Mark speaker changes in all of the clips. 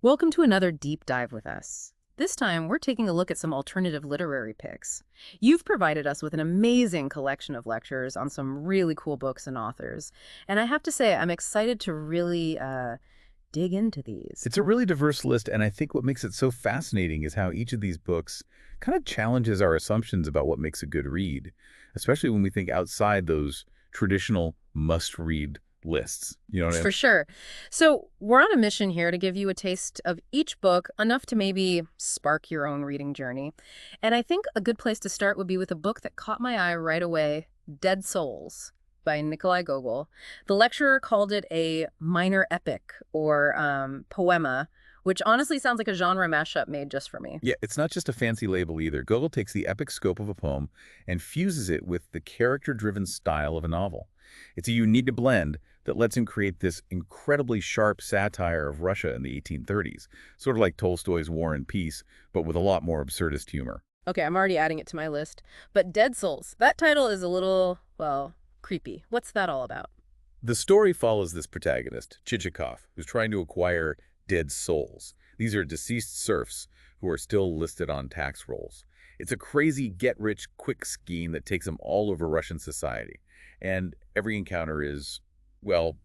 Speaker 1: Welcome to another deep dive with us. This time, we're taking a look at some alternative literary picks. You've provided us with an amazing collection of lectures on some really cool books and authors. And I have to say, I'm excited to really dig into these.
Speaker 2: It's a really diverse list, and I think what makes it so fascinating is how each of these books kind of challenges our assumptions about what makes a good read, especially when we think outside those traditional must-read lists. You know what I mean?
Speaker 1: For sure. So, we're on a mission here to give you a taste of each book, enough to maybe spark your own reading journey. And I think a good place to start would be with a book that caught my eye right away, Dead Souls by Nikolai Gogol. The lecturer called it a minor epic or poema, which honestly sounds like a genre mashup made just for me.
Speaker 2: Yeah, it's not just a fancy label either. Gogol takes the epic scope of a poem and fuses it with the character-driven style of a novel. It's a unique blend that lets him create this incredibly sharp satire of Russia in the 1830s, sort of like Tolstoy's War and Peace, but with a lot more absurdist humor.
Speaker 1: Okay, I'm already adding it to my list. But Dead Souls, that title is a little, well, creepy. What's that all about?
Speaker 2: The story follows this protagonist, Chichikov, who's trying to acquire dead souls. These are deceased serfs who are still listed on tax rolls. It's a crazy get-rich-quick scheme that takes him all over Russian society. And every encounter is, well,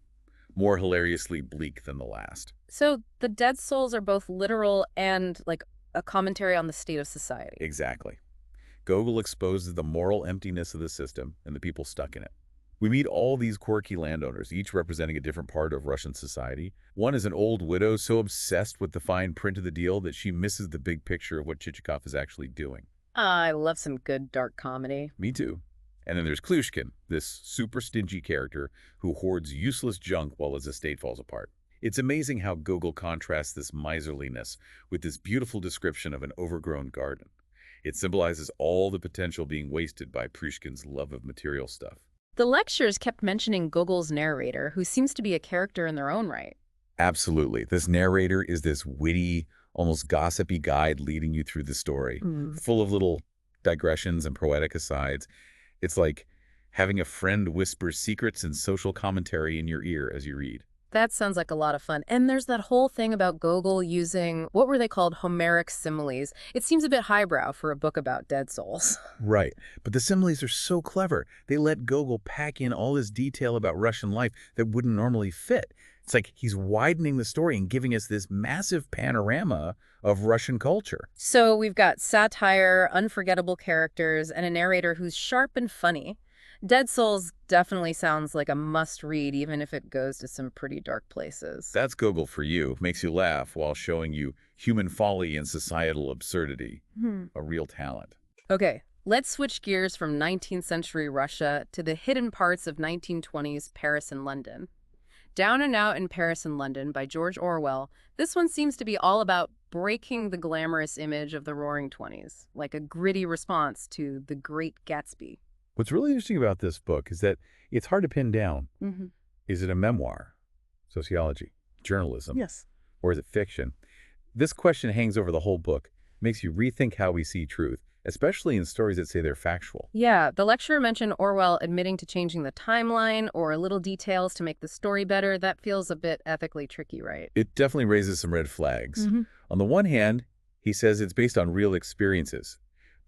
Speaker 2: more hilariously bleak than the last.
Speaker 1: So the dead souls are both literal and like a commentary on the state of society.
Speaker 2: Exactly. Gogol exposes the moral emptiness of the system and the people stuck in it. We meet all these quirky landowners, each representing a different part of Russian society. One is an old widow so obsessed with the fine print of the deal that she misses the big picture of what Chichikov is actually doing.
Speaker 1: I love some good dark comedy.
Speaker 2: Me too. And then there's Klushkin, this super stingy character who hoards useless junk while his estate falls apart. It's amazing how Gogol contrasts this miserliness with this beautiful description of an overgrown garden. It symbolizes all the potential being wasted by Pushkin's love of material stuff.
Speaker 1: The lectures kept mentioning Gogol's narrator, who seems to be a character in their own right.
Speaker 2: Absolutely. This narrator is this witty, almost gossipy guide leading you through the story, full of little digressions and poetic asides. It's like having a friend whisper secrets and social commentary in your ear as you read.
Speaker 1: That sounds like a lot of fun. And there's that whole thing about Gogol using, what were they called, Homeric similes. It seems a bit highbrow for a book about dead souls.
Speaker 2: Right. But the similes are so clever. They let Gogol pack in all this detail about Russian life that wouldn't normally fit. It's like he's widening the story and giving us this massive panorama of Russian culture.
Speaker 1: So we've got satire, unforgettable characters, and a narrator who's sharp and funny. Dead Souls definitely sounds like a must-read, even if it goes to some pretty dark places.
Speaker 2: That's Gogol for you. Makes you laugh while showing you human folly and societal absurdity. A real talent.
Speaker 1: Okay, let's switch gears from 19th century Russia to the hidden parts of 1920s Paris and London. Down and Out in Paris and London by George Orwell, this one seems to be all about breaking the glamorous image of the Roaring Twenties, like a gritty response to The Great Gatsby.
Speaker 2: What's really interesting about this book is that it's hard to pin down.
Speaker 1: Hmm.
Speaker 2: Is it a memoir, sociology, journalism,
Speaker 1: Yes.
Speaker 2: or is it fiction? This question hangs over the whole book, makes you rethink how we see truth, especially in stories that say they're factual.
Speaker 1: Yeah, the lecturer mentioned Orwell admitting to changing the timeline or little details to make the story better. That feels a bit ethically tricky, right?
Speaker 2: It definitely raises some red flags.
Speaker 1: Hmm.
Speaker 2: On the one hand, he says it's based on real experiences,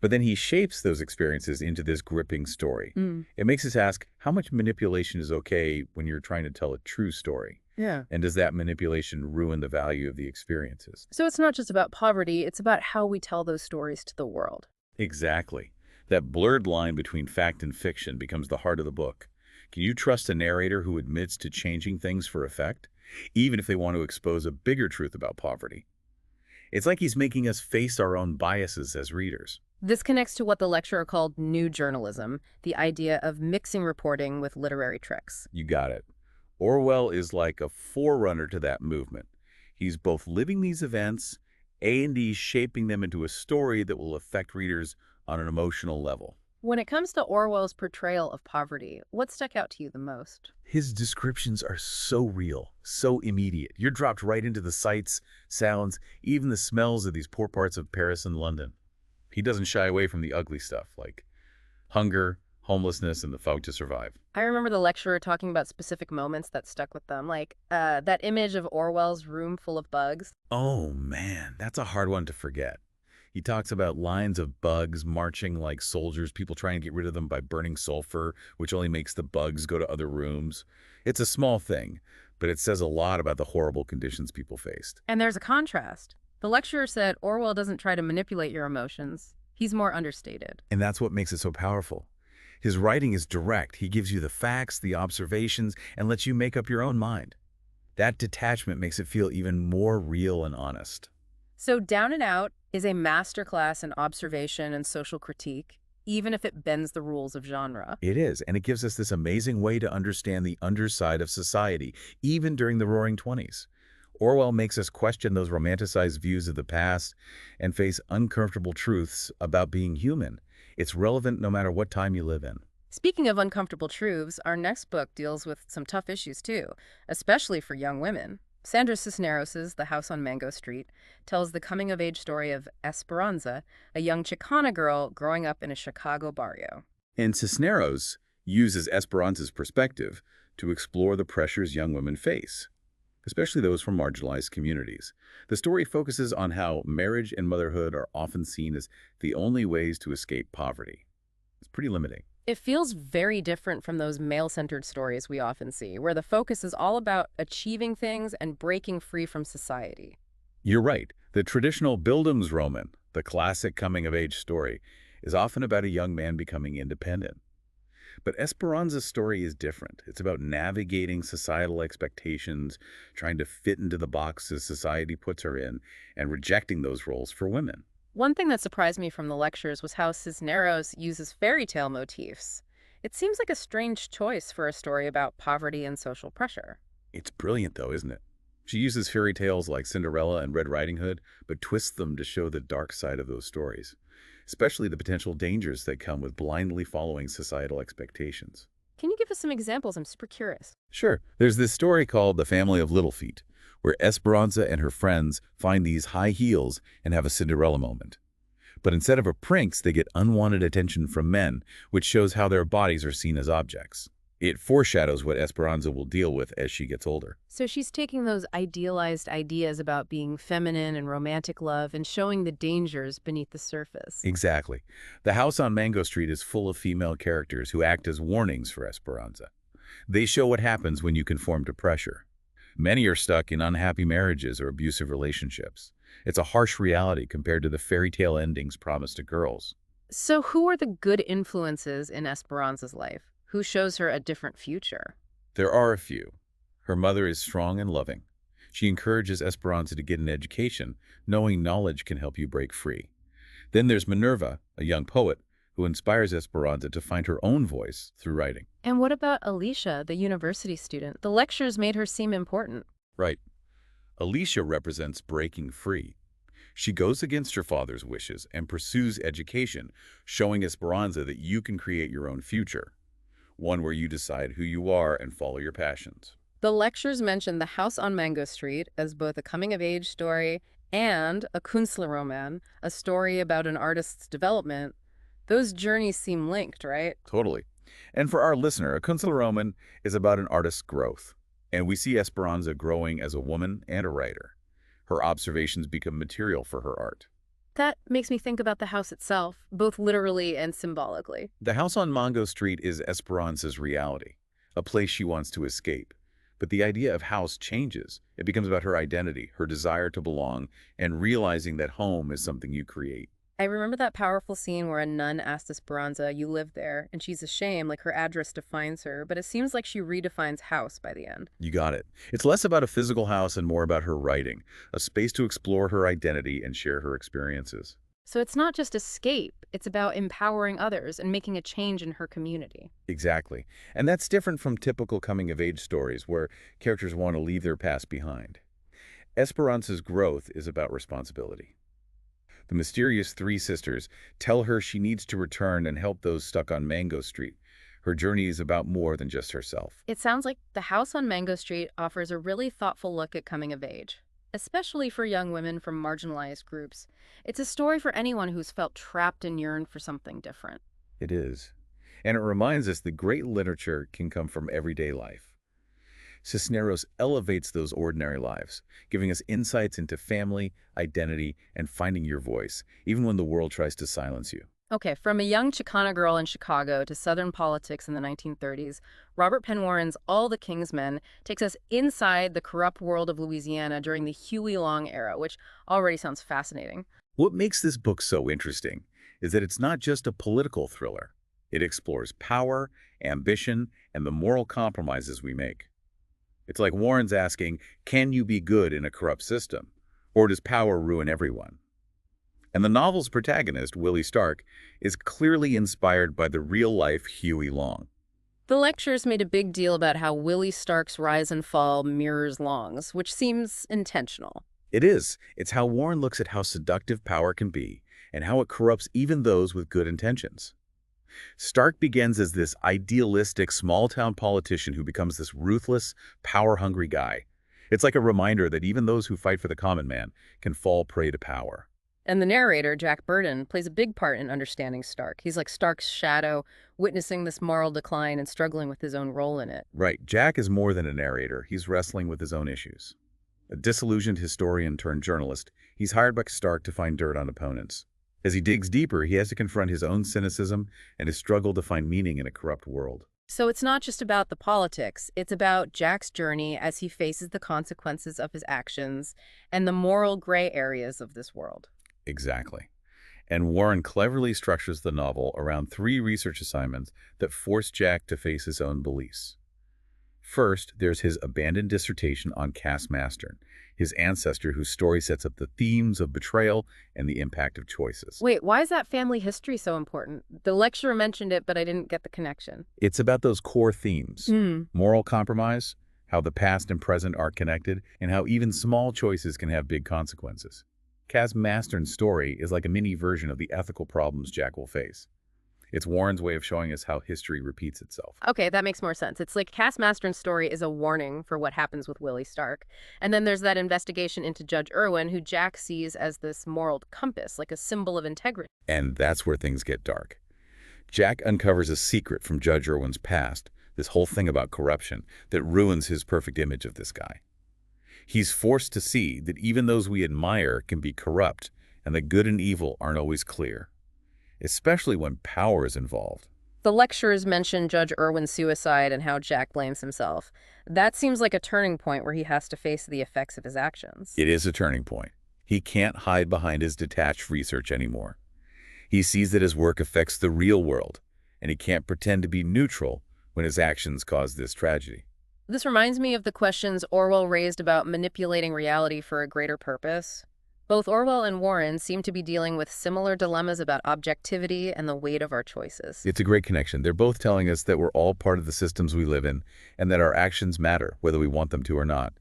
Speaker 2: but then he shapes those experiences into this gripping story. It makes us ask, how much manipulation is okay when you're trying to tell a true story?
Speaker 1: Yeah.
Speaker 2: And does that manipulation ruin the value of the experiences?
Speaker 1: So it's not just about poverty, it's about how we tell those stories to the world.
Speaker 2: Exactly. That blurred line between fact and fiction becomes the heart of the book. Can you trust a narrator who admits to changing things for effect, even if they want to expose a bigger truth about poverty? It's like he's making us face our own biases as readers.
Speaker 1: This connects to what the lecturer called new journalism, the idea of mixing reporting with literary tricks.
Speaker 2: You got it. Orwell is like a forerunner to that movement. He's both living these events and he's shaping them into a story that will affect readers on an emotional level.
Speaker 1: When it comes to Orwell's portrayal of poverty, what stuck out to you the most?
Speaker 2: His descriptions are so real, so immediate. You're dropped right into the sights, sounds, even the smells of these poor parts of Paris and London. He doesn't shy away from the ugly stuff like hunger, homelessness, and the fight to survive.
Speaker 1: I remember the lecturer talking about specific moments that stuck with them, like that image of Orwell's room full of bugs.
Speaker 2: Oh man, that's a hard one to forget. He talks about lines of bugs marching like soldiers, people trying to get rid of them by burning sulfur, which only makes the bugs go to other rooms. It's a small thing, but it says a lot about the horrible conditions people faced.
Speaker 1: And there's a contrast. The lecturer said Orwell doesn't try to manipulate your emotions. He's more understated.
Speaker 2: And that's what makes it so powerful. His writing is direct. He gives you the facts, the observations, and lets you make up your own mind. That detachment makes it feel even more real and honest.
Speaker 1: So Down and Out is a masterclass in observation and social critique, even if it bends the rules of genre.
Speaker 2: It is, and it gives us this amazing way to understand the underside of society, even during the Roaring Twenties. Orwell makes us question those romanticized views of the past and face uncomfortable truths about being human. It's relevant no matter what time you live in.
Speaker 1: Speaking of uncomfortable truths, our next book deals with some tough issues too, especially for young women. Sandra Cisneros' The House on Mango Street tells the coming-of-age story of Esperanza, a young Chicana girl growing up in a Chicago barrio.
Speaker 2: And Cisneros uses Esperanza's perspective to explore the pressures young women face, especially those from marginalized communities. The story focuses on how marriage and motherhood are often seen as the only ways to escape poverty. It's pretty limiting.
Speaker 1: It feels very different from those male-centered stories we often see, where the focus is all about achieving things and breaking free from society.
Speaker 2: You're right. The traditional Bildungsroman, the classic coming-of-age story, is often about a young man becoming independent. But Esperanza's story is different. It's about navigating societal expectations, trying to fit into the boxes society puts her in, and rejecting those roles for women.
Speaker 1: One thing that surprised me from the lectures was how Cisneros uses fairy tale motifs. It seems like a strange choice for a story about poverty and social pressure.
Speaker 2: It's brilliant, though, isn't it? She uses fairy tales like Cinderella and Red Riding Hood, but twists them to show the dark side of those stories, especially the potential dangers that come with blindly following societal expectations.
Speaker 1: Can you give us some examples? I'm super curious.
Speaker 2: Sure. There's this story called The Family of Little Feet, where Esperanza and her friends find these high heels and have a Cinderella moment. But instead of a pranks, they get unwanted attention from men, which shows how their bodies are seen as objects. It foreshadows what Esperanza will deal with as she gets older.
Speaker 1: So she's taking those idealized ideas about being feminine and romantic love and showing the dangers beneath the surface.
Speaker 2: Exactly. The house on Mango Street is full of female characters who act as warnings for Esperanza. They show what happens when you conform to pressure. Many are stuck in unhappy marriages or abusive relationships. It's a harsh reality compared to the fairy tale endings promised to girls.
Speaker 1: So who are the good influences in Esperanza's life? Who shows her a different future?
Speaker 2: There are a few. Her mother is strong and loving. She encourages Esperanza to get an education, knowing knowledge can help you break free. Then there's Minerva, a young poet, who inspires Esperanza to find her own voice through writing.
Speaker 1: And what about Alicia, the university student? The lectures made her seem important.
Speaker 2: Right. Alicia represents breaking free. She goes against her father's wishes and pursues education, showing Esperanza that you can create your own future, one where you decide who you are and follow your passions.
Speaker 1: The lectures mentioned The House on Mango Street as both a coming-of-age story and a Künstlerroman, a story about an artist's development. Those journeys seem linked, right?
Speaker 2: Totally. And for our listener, a Künstlerroman is about an artist's growth. And we see Esperanza growing as a woman and a writer. Her observations become material for her art.
Speaker 1: That makes me think about the house itself, both literally and symbolically.
Speaker 2: The house on Mango Street is Esperanza's reality, a place she wants to escape. But the idea of house changes. It becomes about her identity, her desire to belong, and realizing that home is something you create.
Speaker 1: I remember that powerful scene where a nun asked Esperanza, "You live there," and she's ashamed, like her address defines her, but it seems like she redefines house by the end.
Speaker 2: You got it. It's less about a physical house and more about her writing, a space to explore her identity and share her experiences.
Speaker 1: So it's not just escape, it's about empowering others and making a change in her community.
Speaker 2: Exactly. And that's different from typical coming-of-age stories where characters want to leave their past behind. Esperanza's growth is about responsibility. The mysterious three sisters tell her she needs to return and help those stuck on Mango Street. Her journey is about more than just herself.
Speaker 1: It sounds like The House on Mango Street offers a really thoughtful look at coming of age, especially for young women from marginalized groups. It's a story for anyone who's felt trapped and yearned for something different.
Speaker 2: It is. And it reminds us that great literature can come from everyday life. Cisneros elevates those ordinary lives, giving us insights into family, identity, and finding your voice, even when the world tries to silence you.
Speaker 1: Okay, from a young Chicana girl in Chicago to Southern politics in the 1930s, Robert Penn Warren's All the King's Men takes us inside the corrupt world of Louisiana during the Huey Long era, which already sounds fascinating.
Speaker 2: What makes this book so interesting is that it's not just a political thriller. It explores power, ambition, and the moral compromises we make. It's like Warren's asking, can you be good in a corrupt system? Or does power ruin everyone? And the novel's protagonist, Willie Stark, is clearly inspired by the real-life Huey Long.
Speaker 1: The lectures made a big deal about how Willie Stark's rise and fall mirrors Long's, which seems intentional.
Speaker 2: It is. It's how Warren looks at how seductive power can be and how it corrupts even those with good intentions. Stark begins as this idealistic small-town politician who becomes this ruthless, power-hungry guy. It's like a reminder that even those who fight for the common man can fall prey to power.
Speaker 1: And the narrator, Jack Burton, plays a big part in understanding Stark. He's like Stark's shadow, witnessing this moral decline and struggling with his own role in it.
Speaker 2: Right. Jack is more than a narrator. He's wrestling with his own issues. A disillusioned historian turned journalist, he's hired by Stark to find dirt on opponents. As he digs deeper, he has to confront his own cynicism and his struggle to find meaning in a corrupt world.
Speaker 1: So it's not just about the politics. It's about Jack's journey as he faces the consequences of his actions and the moral gray areas of this world.
Speaker 2: Exactly. And Warren cleverly structures the novel around 3 research assignments that force Jack to face his own beliefs. First, there's his abandoned dissertation on Cass Master, his ancestor whose story sets up the themes of betrayal and the impact of choices.
Speaker 1: Wait, why is that family history so important? The lecturer mentioned it, but I didn't get the connection.
Speaker 2: It's about those core themes, moral compromise, how the past and present are connected, and how even small choices can have big consequences. Cass Master's story is like a mini version of the ethical problems Jack will face. It's Warren's way of showing us how history repeats itself.
Speaker 1: Okay, that makes more sense. It's like Cass Master's story is a warning for what happens with Willie Stark. And then there's that investigation into Judge Irwin, who Jack sees as this moral compass, like a symbol of integrity.
Speaker 2: And that's where things get dark. Jack uncovers a secret from Judge Irwin's past, this whole thing about corruption, that ruins his perfect image of this guy. He's forced to see that even those we admire can be corrupt and that good and evil aren't always clear, especially when power is involved.
Speaker 1: The lecturers mention Judge Irwin's suicide and how Jack blames himself. That seems like a turning point where he has to face the effects of his actions.
Speaker 2: It is a turning point. He can't hide behind his detached research anymore. He sees that his work affects the real world, and he can't pretend to be neutral when his actions cause this tragedy.
Speaker 1: This reminds me of the questions Orwell raised about manipulating reality for a greater purpose. Both Orwell and Warren seem to be dealing with similar dilemmas about objectivity and the weight of our choices.
Speaker 2: It's a great connection. They're both telling us that we're all part of the systems we live in and that our actions matter, whether we want them to or not.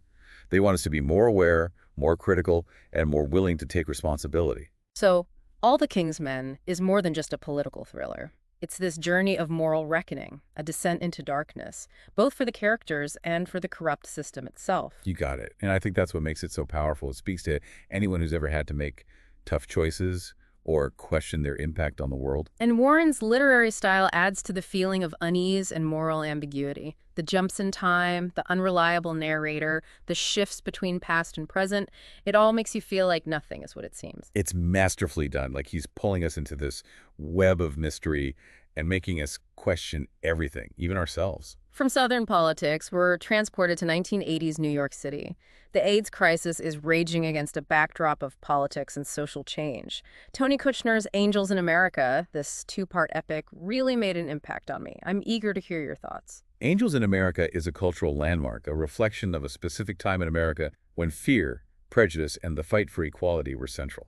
Speaker 2: They want us to be more aware, more critical, and more willing to take responsibility.
Speaker 1: So, All the King's Men is more than just a political thriller. It's this journey of moral reckoning, a descent into darkness, both for the characters and for the corrupt system itself.
Speaker 2: You got it. And I think that's what makes it so powerful. It speaks to anyone who's ever had to make tough choices or question their impact on the world.
Speaker 1: And Warren's literary style adds to the feeling of unease and moral ambiguity. The jumps in time, the unreliable narrator, the shifts between past and present, it all makes you feel like nothing is what it seems.
Speaker 2: It's masterfully done. Like he's pulling us into this web of mystery and making us question everything, even ourselves.
Speaker 1: From Southern politics, we're transported to 1980s New York City. The AIDS crisis is raging against a backdrop of politics and social change. Tony Kushner's Angels in America, this 2-part epic, really made an impact on me. I'm eager to hear your thoughts.
Speaker 2: Angels in America is a cultural landmark, a reflection of a specific time in America when fear, prejudice, and the fight for equality were central.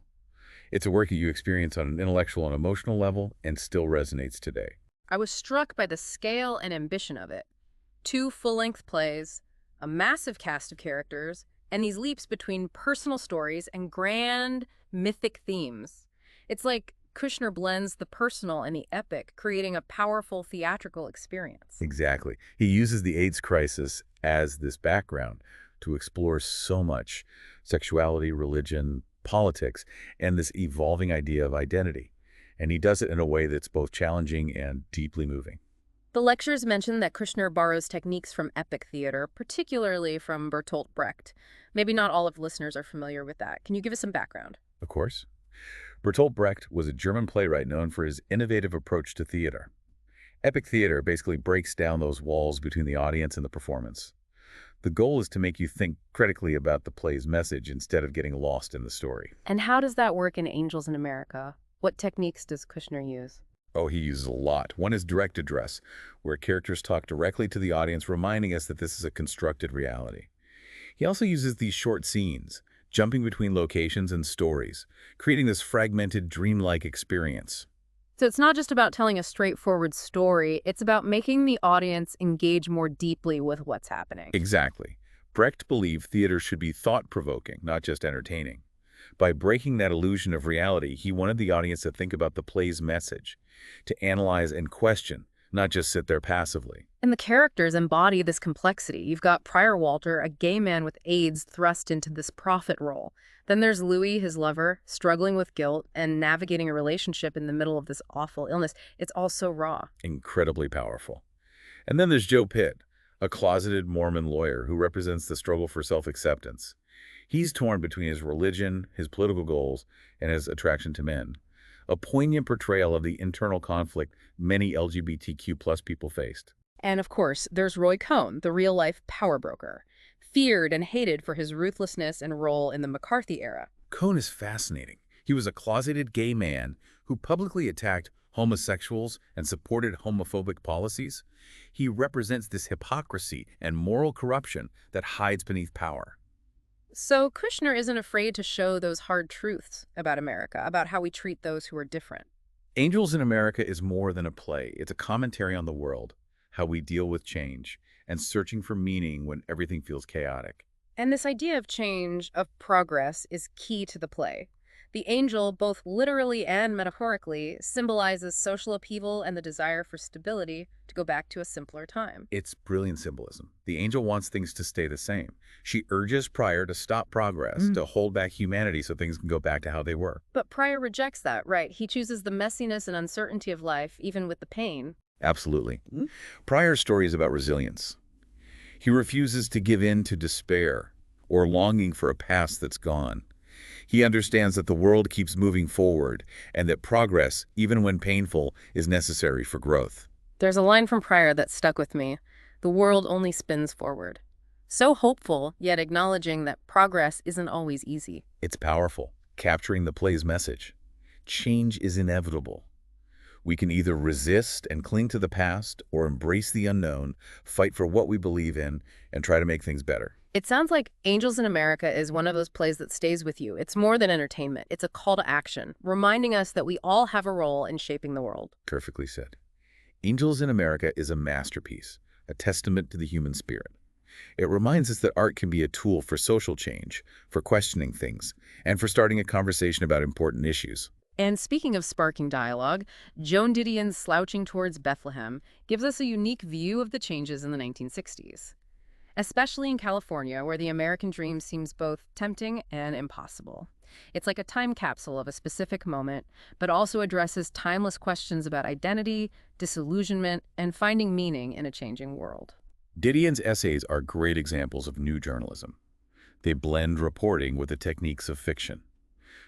Speaker 2: It's a work that you experience on an intellectual and emotional level and still resonates today.
Speaker 1: I was struck by the scale and ambition of it. 2 full-length plays, a massive cast of characters, and these leaps between personal stories and grand, mythic themes. It's like Kushner blends the personal and the epic, creating a powerful theatrical experience.
Speaker 2: Exactly. He uses the AIDS crisis as this background to explore so much: sexuality, religion, politics, and this evolving idea of identity. And he does it in a way that's both challenging and deeply moving.
Speaker 1: The lectures mention that Kushner borrows techniques from epic theater, particularly from Bertolt Brecht. Maybe not all of listeners are familiar with that. Can you give us some background?
Speaker 2: Of course. Bertolt Brecht was a German playwright known for his innovative approach to theater. Epic theater basically breaks down those walls between the audience and the performance. The goal is to make you think critically about the play's message instead of getting lost in the story.
Speaker 1: And how does that work in Angels in America? What techniques does Kushner use?
Speaker 2: Oh, he uses a lot. One is direct address, where characters talk directly to the audience, reminding us that this is a constructed reality. He also uses these short scenes, jumping between locations and stories, creating this fragmented, dreamlike experience.
Speaker 1: So it's not just about telling a straightforward story, it's about making the audience engage more deeply with what's happening.
Speaker 2: Exactly. Brecht believed theater should be thought-provoking, not just entertaining. By breaking that illusion of reality, he wanted the audience to think about the play's message, to analyze and question, not just sit there passively.
Speaker 1: And the characters embody this complexity. You've got Prior Walter, a gay man with AIDS, thrust into this prophet role. Then there's Louis, his lover, struggling with guilt and navigating a relationship in the middle of this awful illness. It's all so raw.
Speaker 2: Incredibly powerful. And then there's Joe Pitt, a closeted Mormon lawyer who represents the struggle for self-acceptance. He's torn between his religion, his political goals, and his attraction to men. A poignant portrayal of the internal conflict many LGBTQ+ people faced.
Speaker 1: And of course, there's Roy Cohn, the real-life power broker, feared and hated for his ruthlessness and role in the McCarthy era.
Speaker 2: Cohn is fascinating. He was a closeted gay man who publicly attacked homosexuals and supported homophobic policies. He represents this hypocrisy and moral corruption that hides beneath power.
Speaker 1: So Kushner isn't afraid to show those hard truths about America, about how we treat those who are different.
Speaker 2: Angels in America is more than a play. It's a commentary on the world, how we deal with change, and searching for meaning when everything feels chaotic.
Speaker 1: And this idea of change, of progress, is key to the play. The angel, both literally and metaphorically, symbolizes social upheaval and the desire for stability to go back to a simpler time.
Speaker 2: It's brilliant symbolism. The angel wants things to stay the same. She urges Prior to stop progress, to hold back humanity so things can go back to how they were.
Speaker 1: But Prior rejects that, right? He chooses the messiness and uncertainty of life, even with the pain.
Speaker 2: Absolutely. Prior's story is about resilience. He refuses to give in to despair or longing for a past that's gone. He understands that the world keeps moving forward and that progress, even when painful, is necessary for growth.
Speaker 1: There's a line from Prior that stuck with me. The world only spins forward. So hopeful, yet acknowledging that progress isn't always easy.
Speaker 2: It's powerful, capturing the play's message. Change is inevitable. We can either resist and cling to the past or embrace the unknown, fight for what we believe in, and try to make things better.
Speaker 1: It sounds like Angels in America is one of those plays that stays with you. It's more than entertainment. It's a call to action, reminding us that we all have a role in shaping the world.
Speaker 2: Perfectly said. Angels in America is a masterpiece, a testament to the human spirit. It reminds us that art can be a tool for social change, for questioning things, and for starting a conversation about important issues.
Speaker 1: And speaking of sparking dialogue, Joan Didion's Slouching Towards Bethlehem gives us a unique view of the changes in the 1960s. Especially in California, where the American dream seems both tempting and impossible. It's like a time capsule of a specific moment, but also addresses timeless questions about identity, disillusionment, and finding meaning in a changing world.
Speaker 2: Didion's essays are great examples of new journalism. They blend reporting with the techniques of fiction.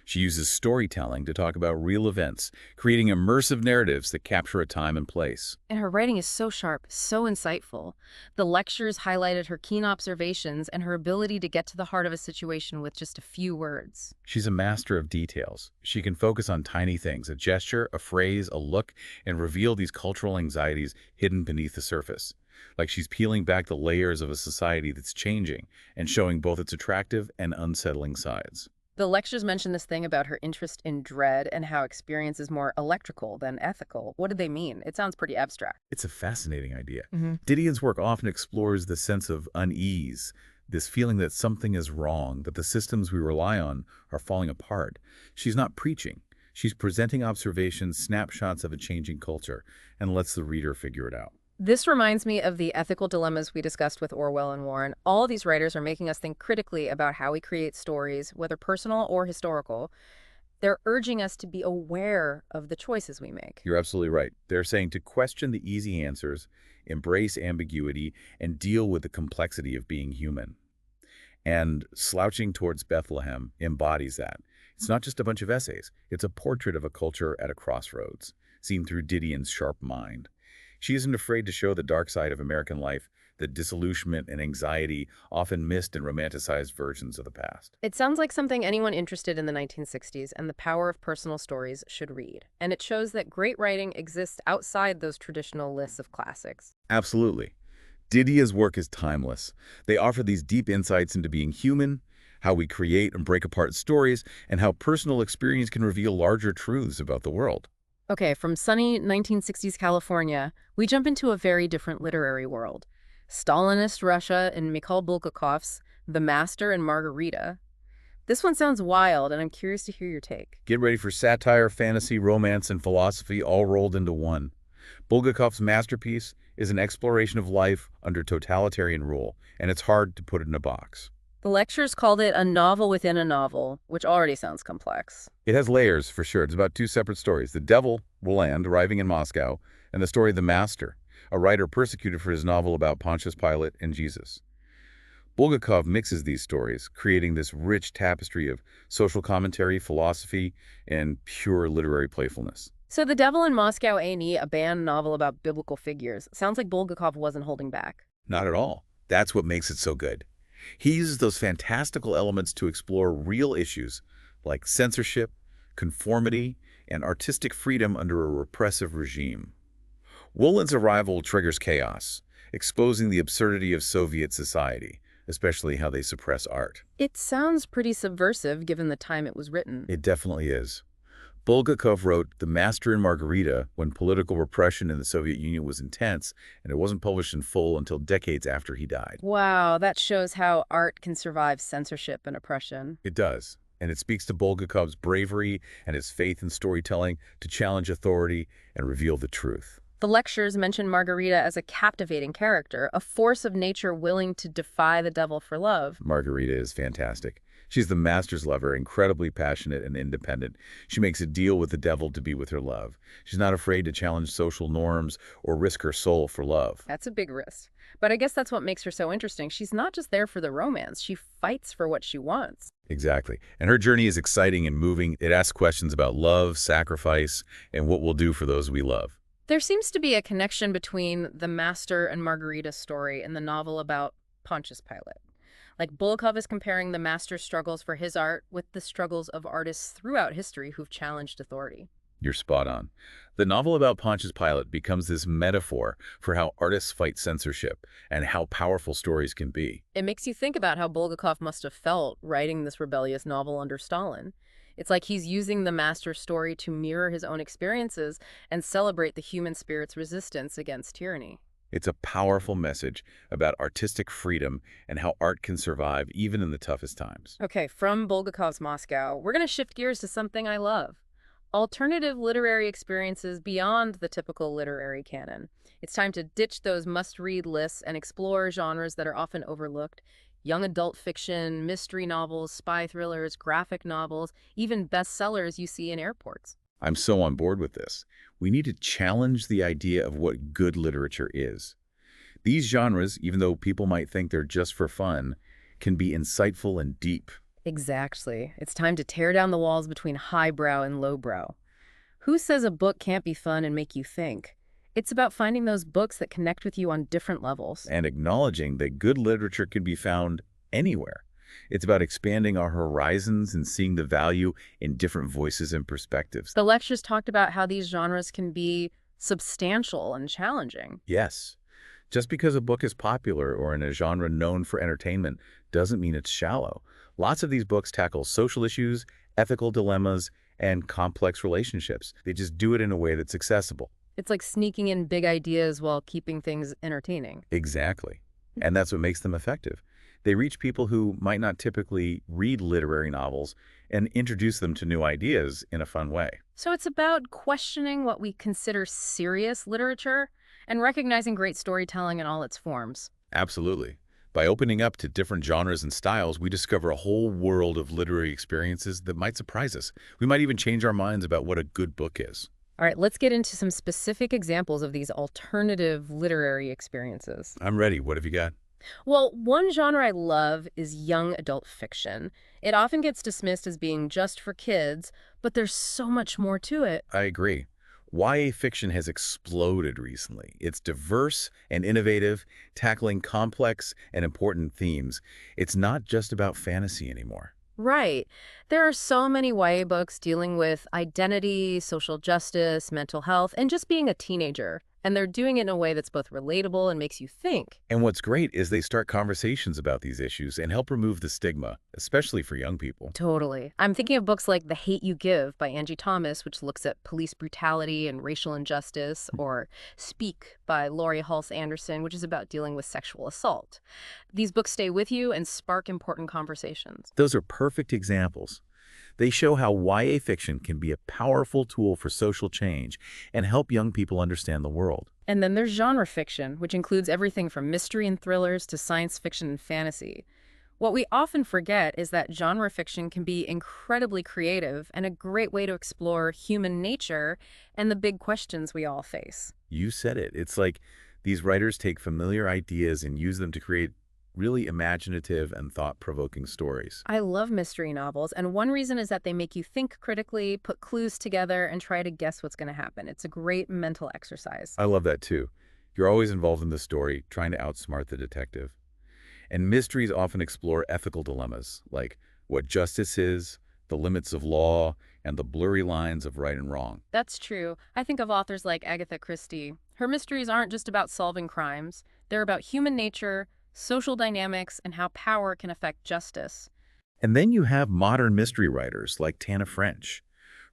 Speaker 2: She uses storytelling to talk about real events, creating immersive narratives that capture a time and place.
Speaker 1: And her writing is so sharp, so insightful. The lectures highlighted her keen observations and her ability to get to the heart of a situation with just a few words.
Speaker 2: She's a master of details. She can focus on tiny things, a gesture, a phrase, a look, and reveal these cultural anxieties hidden beneath the surface. Like she's peeling back the layers of a society that's changing and showing both its attractive and unsettling sides.
Speaker 1: The lectures mention this thing about her interest in dread and how experience is more electrical than ethical. What do they mean? It sounds pretty abstract.
Speaker 2: It's a fascinating idea. Didion's work often explores the sense of unease, this feeling that something is wrong, that the systems we rely on are falling apart. She's not preaching. She's presenting observations, snapshots of a changing culture, and lets the reader figure it out.
Speaker 1: This reminds me of the ethical dilemmas we discussed with Orwell and Warren. All these writers are making us think critically about how we create stories, whether personal or historical. They're urging us to be aware of the choices we make.
Speaker 2: You're absolutely right. They're saying to question the easy answers, embrace ambiguity, and deal with the complexity of being human. And Slouching Towards Bethlehem embodies that. It's not just a bunch of essays. It's a portrait of a culture at a crossroads, seen through Didion's sharp mind. She isn't afraid to show the dark side of American life, the disillusionment and anxiety often missed in romanticized versions of the past.
Speaker 1: It sounds like something anyone interested in the 1960s and the power of personal stories should read. And it shows that great writing exists outside those traditional lists of classics.
Speaker 2: Absolutely. Didion's work is timeless. They offer these deep insights into being human, how we create and break apart stories, and how personal experience can reveal larger truths about the world.
Speaker 1: Okay, from sunny 1960s California, we jump into a very different literary world. Stalinist Russia in Mikhail Bulgakov's The Master and Margarita. This one sounds wild, and I'm curious to hear your take.
Speaker 2: Get ready for satire, fantasy, romance, and philosophy all rolled into one. Bulgakov's masterpiece is an exploration of life under totalitarian rule, and it's hard to put it in a box.
Speaker 1: The lectures called it a novel within a novel, which already sounds complex.
Speaker 2: It has layers, for sure. It's about two separate stories. The devil, Roland, arriving in Moscow, and the story of the master, a writer persecuted for his novel about Pontius Pilate and Jesus. Bulgakov mixes these stories, creating this rich tapestry of social commentary, philosophy, and pure literary playfulness.
Speaker 1: So The Devil in Moscow A&E, a banned novel about biblical figures, sounds like Bulgakov wasn't holding back.
Speaker 2: Not at all. That's what makes it so good. He uses those fantastical elements to explore real issues like censorship, conformity, and artistic freedom under a repressive regime. Wolin's arrival triggers chaos, exposing the absurdity of Soviet society, especially how they suppress art.
Speaker 1: It sounds pretty subversive given the time it was written.
Speaker 2: It definitely is. Bulgakov wrote The Master and Margarita when political repression in the Soviet Union was intense, and it wasn't published in full until decades after he died.
Speaker 1: Wow, that shows how art can survive censorship and oppression.
Speaker 2: It does, and it speaks to Bulgakov's bravery and his faith in storytelling to challenge authority and reveal the truth.
Speaker 1: The lectures mention Margarita as a captivating character, a force of nature willing to defy the devil for love.
Speaker 2: Margarita is fantastic. She's the master's lover, incredibly passionate and independent. She makes a deal with the devil to be with her love. She's not afraid to challenge social norms or risk her soul for love.
Speaker 1: That's a big risk. But I guess that's what makes her so interesting. She's not just there for the romance. She fights for what she wants.
Speaker 2: Exactly. And her journey is exciting and moving. It asks questions about love, sacrifice, and what we'll do for those we love.
Speaker 1: There seems to be a connection between the Master and Margarita story and the novel about Pontius Pilate. Like Bulgakov is comparing the master's struggles for his art with the struggles of artists throughout history who've challenged authority.
Speaker 2: You're spot on. The novel about Pontius Pilate becomes this metaphor for how artists fight censorship and how powerful stories can be.
Speaker 1: It makes you think about how Bulgakov must have felt writing this rebellious novel under Stalin. It's like he's using the master's story to mirror his own experiences and celebrate the human spirit's resistance against tyranny.
Speaker 2: It's a powerful message about artistic freedom and how art can survive even in the toughest times.
Speaker 1: Okay, from Bulgakov's Moscow, we're going to shift gears to something I love. Alternative literary experiences beyond the typical literary canon. It's time to ditch those must-read lists and explore genres that are often overlooked. Young adult fiction, mystery novels, spy thrillers, graphic novels, even bestsellers you see in airports.
Speaker 2: I'm so on board with this. We need to challenge the idea of what good literature is. These genres, even though people might think they're just for fun, can be insightful and deep.
Speaker 1: Exactly. It's time to tear down the walls between highbrow and lowbrow. Who says a book can't be fun and make you think? It's about finding those books that connect with you on different levels.
Speaker 2: And acknowledging that good literature can be found anywhere. It's about expanding our horizons and seeing the value in different voices and perspectives.
Speaker 1: The lectures talked about how these genres can be substantial and challenging.
Speaker 2: Yes. Just because a book is popular or in a genre known for entertainment doesn't mean it's shallow. Lots of these books tackle social issues, ethical dilemmas, and complex relationships. They just do it in a way that's accessible.
Speaker 1: It's like sneaking in big ideas while keeping things entertaining.
Speaker 2: Exactly. And that's what makes them effective. They reach people who might not typically read literary novels and introduce them to new ideas in a fun way.
Speaker 1: So it's about questioning what we consider serious literature and recognizing great storytelling in all its forms.
Speaker 2: Absolutely. By opening up to different genres and styles, we discover a whole world of literary experiences that might surprise us. We might even change our minds about what a good book is.
Speaker 1: All right, let's get into some specific examples of these alternative literary experiences.
Speaker 2: I'm ready. What have you got?
Speaker 1: Well, one genre I love is young adult fiction. It often gets dismissed as being just for kids, but there's so much more to it.
Speaker 2: I agree. YA fiction has exploded recently. It's diverse and innovative, tackling complex and important themes. It's not just about fantasy anymore.
Speaker 1: Right. There are so many YA books dealing with identity, social justice, mental health, and just being a teenager. And they're doing it in a way that's both relatable and makes you think.
Speaker 2: And what's great is they start conversations about these issues and help remove the stigma, especially for young people.
Speaker 1: Totally. I'm thinking of books like The Hate U Give by Angie Thomas, which looks at police brutality and racial injustice, or Speak by Laurie Halse Anderson, which is about dealing with sexual assault. These books stay with you and spark important conversations.
Speaker 2: Those are perfect examples. They show how YA fiction can be a powerful tool for social change and help young people understand the world.
Speaker 1: And then there's genre fiction, which includes everything from mystery and thrillers to science fiction and fantasy. What we often forget is that genre fiction can be incredibly creative and a great way to explore human nature and the big questions we all face.
Speaker 2: You said it. It's like these writers take familiar ideas and use them to create really imaginative and thought-provoking stories.
Speaker 1: I love mystery novels, and one reason is that they make you think critically, put clues together, and try to guess what's going to happen. It's a great mental exercise.
Speaker 2: I love that too. You're always involved in the story, trying to outsmart the detective. And mysteries often explore ethical dilemmas, like what justice is, the limits of law, and the blurry lines of right and wrong.
Speaker 1: That's true. I think of authors like Agatha Christie. Her mysteries aren't just about solving crimes. They're about human nature, social dynamics, and how power can affect justice.
Speaker 2: And then you have modern mystery writers like Tana French.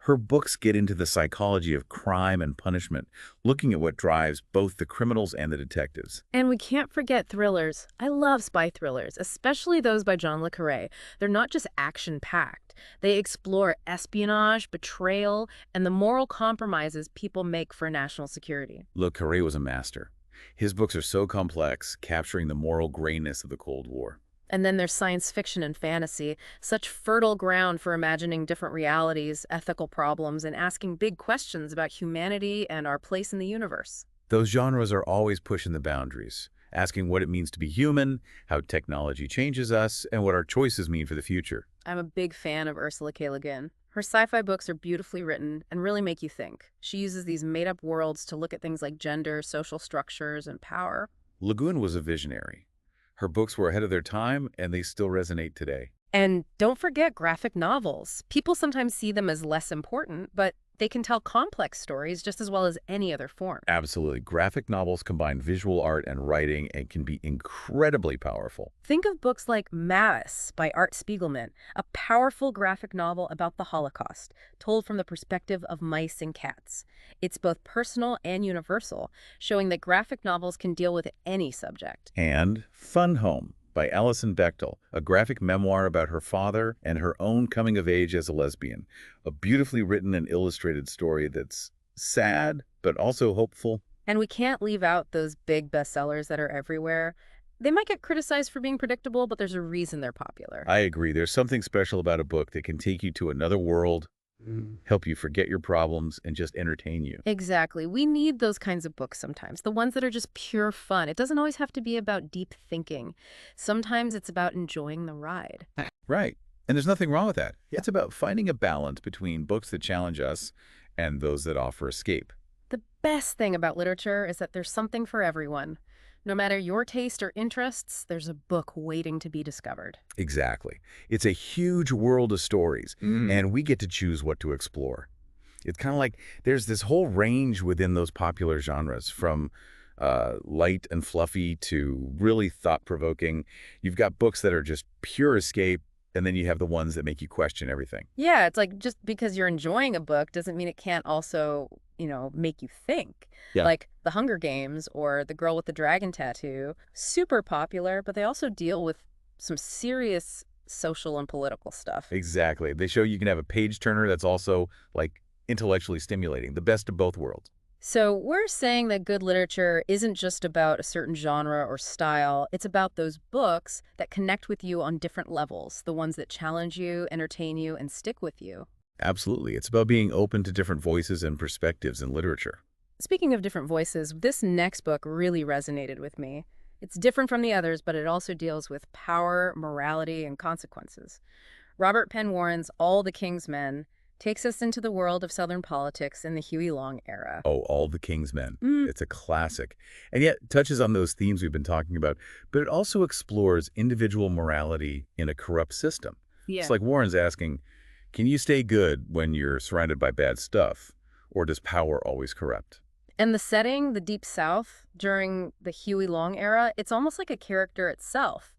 Speaker 2: Her books get into the psychology of crime and punishment, looking at what drives both the criminals and the detectives.
Speaker 1: And we can't forget thrillers. I love spy thrillers, especially those by John le Carré. They're not just action-packed. They explore espionage, betrayal, and the moral compromises people make for national security.
Speaker 2: Le Carré was a master. His books are so complex, capturing the moral grayness of the Cold War.
Speaker 1: And then there's science fiction and fantasy, such fertile ground for imagining different realities, ethical problems, and asking big questions about humanity and our place in the universe.
Speaker 2: Those genres are always pushing the boundaries, asking what it means to be human, how technology changes us, and what our choices mean for the future.
Speaker 1: I'm a big fan of Ursula K. Le Guin. Her sci-fi books are beautifully written and really make you think. She uses these made-up worlds to look at things like gender, social structures, and power.
Speaker 2: Le Guin was a visionary. Her books were ahead of their time, and they still resonate today.
Speaker 1: And don't forget graphic novels. People sometimes see them as less important, but they can tell complex stories just as well as any other form.
Speaker 2: Absolutely. Graphic novels combine visual art and writing and can be incredibly powerful.
Speaker 1: Think of books like Maus by Art Spiegelman, a powerful graphic novel about the Holocaust, told from the perspective of mice and cats. It's both personal and universal, showing that graphic novels can deal with any subject.
Speaker 2: And Fun Home by Alison Bechdel, a graphic memoir about her father and her own coming of age as a lesbian. A beautifully written and illustrated story that's sad, but also hopeful.
Speaker 1: And we can't leave out those big bestsellers that are everywhere. They might get criticized for being predictable, but there's a reason they're popular.
Speaker 2: I agree. There's something special about a book that can take you to another world, help you forget your problems, and just entertain you.
Speaker 1: Exactly. We need those kinds of books sometimes, the ones that are just pure fun. It doesn't always have to be about deep thinking. Sometimes it's about enjoying the ride.
Speaker 2: Right. And there's nothing wrong with that. It's about finding a balance between books that challenge us and those that offer escape.
Speaker 1: The best thing about literature is that there's something for everyone. No matter your taste or interests, there's a book waiting to be discovered.
Speaker 2: Exactly. It's a huge world of stories, and we get to choose what to explore. It's kind of like there's this whole range within those popular genres, from light and fluffy to really thought-provoking. You've got books that are just pure escape, and then you have the ones that make you question everything.
Speaker 1: Yeah, it's like just because you're enjoying a book doesn't mean it can't also, make you think.
Speaker 2: Yeah.
Speaker 1: Like The Hunger Games or The Girl with the Dragon Tattoo, super popular, but they also deal with some serious social and political stuff.
Speaker 2: Exactly. They show you can have a page-turner that's also, like, intellectually stimulating, the best of both worlds.
Speaker 1: So we're saying that good literature isn't just about a certain genre or style. It's about those books that connect with you on different levels, the ones that challenge you, entertain you, and stick with you.
Speaker 2: Absolutely. It's about being open to different voices and perspectives in literature.
Speaker 1: Speaking of different voices, this next book really resonated with me. It's different from the others, but it also deals with power, morality, and consequences. Robert Penn Warren's All the King's Men takes us into the world of Southern politics in the Huey Long era.
Speaker 2: Oh, All the King's Men.
Speaker 1: Mm,
Speaker 2: It's a classic. And yet touches on those themes we've been talking about, but it also explores individual morality in a corrupt system. It's
Speaker 1: yeah.
Speaker 2: like Warren's asking, can you stay good when you're surrounded by bad stuff, or does power always corrupt?
Speaker 1: And the setting, the Deep South, during the Huey Long era, it's almost like a character itself.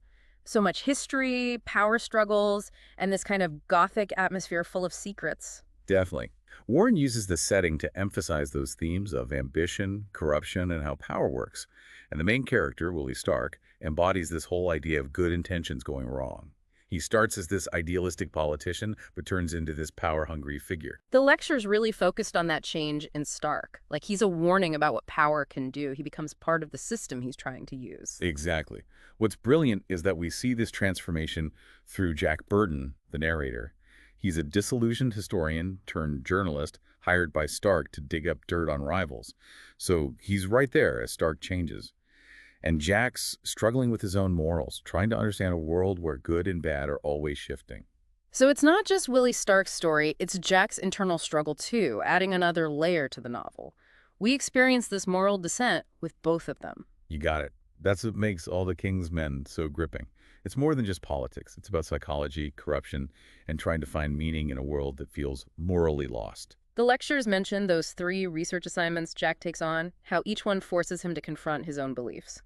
Speaker 1: So much history, power struggles, and this kind of gothic atmosphere full of secrets.
Speaker 2: Definitely. Warren uses the setting to emphasize those themes of ambition, corruption, and how power works. And the main character, Willie Stark, embodies this whole idea of good intentions going wrong. He starts as this idealistic politician, but turns into this power-hungry figure.
Speaker 1: The lecture's really focused on that change in Stark. Like he's a warning about what power can do. He becomes part of the system he's trying to use.
Speaker 2: Exactly. What's brilliant is that we see this transformation through Jack Burton, the narrator. He's a disillusioned historian turned journalist hired by Stark to dig up dirt on rivals. So he's right there as Stark changes. And Jack's struggling with his own morals, trying to understand a world where good and bad are always shifting.
Speaker 1: So it's not just Willie Stark's story, it's Jack's internal struggle too, adding another layer to the novel. We experience this moral descent with both of them.
Speaker 2: You got it. That's what makes All the King's Men so gripping. It's more than just politics. It's about psychology, corruption, and trying to find meaning in a world that feels morally lost.
Speaker 1: The lectures mention those 3 research assignments Jack takes on, how each one forces him to confront his own beliefs.